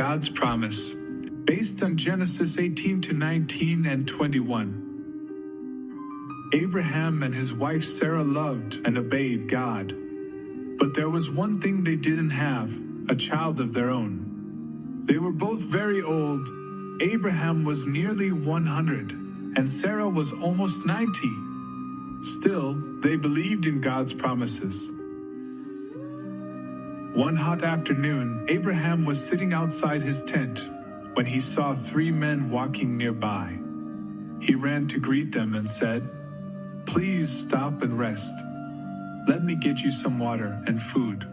God's promise, based on Genesis 18 to 19 and 21. Abraham and his wife Sarah loved and obeyed God. But there was one thing they didn't have, a child of their own. They were both very old. Abraham was nearly 100, and Sarah was almost 90. Still, they believed in God's promises. One hot afternoon, Abraham was sitting outside his tent when he saw 3 men walking nearby. He ran to greet them and said, "Please stop and rest. Let me get you some water and food."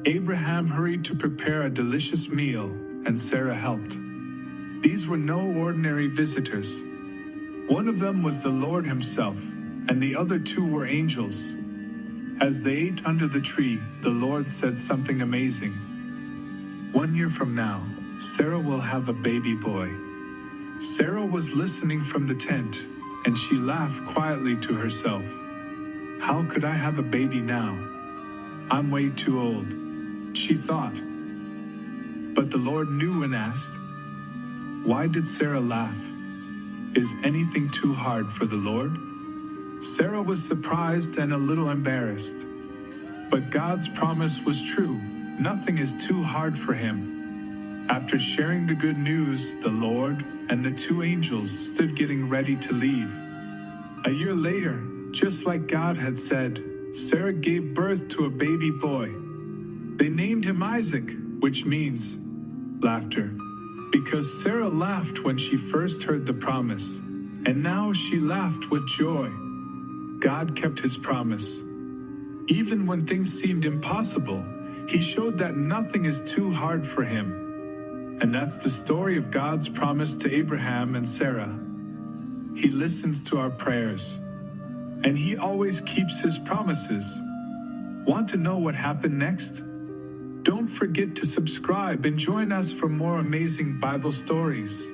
Abraham hurried to prepare a delicious meal, and Sarah helped. These were no ordinary visitors. One of them was the Lord himself, and the other 2 were angels. As they ate under the tree, the Lord said something amazing. "1 year from now, Sarah will have a baby boy." Sarah was listening from the tent, and she laughed quietly to herself. "How could I have a baby now? I'm way too old," she thought. But the Lord knew and asked, "Why did Sarah laugh? Is anything too hard for the Lord?" Sarah was surprised and a little embarrassed. But God's promise was true. Nothing is too hard for him. After sharing the good news, the Lord and the 2 angels stood getting ready to leave. A year later, just like God had said, Sarah gave birth to a baby boy. They named him Isaac, which means laughter, because Sarah laughed when she first heard the promise, and now she laughed with joy. God kept his promise. Even when things seemed impossible, he showed that nothing is too hard for him. And that's the story of God's promise to Abraham and Sarah. He listens to our prayers, and he always keeps his promises. Want to know what happened next? Don't forget to subscribe and join us for more amazing Bible stories.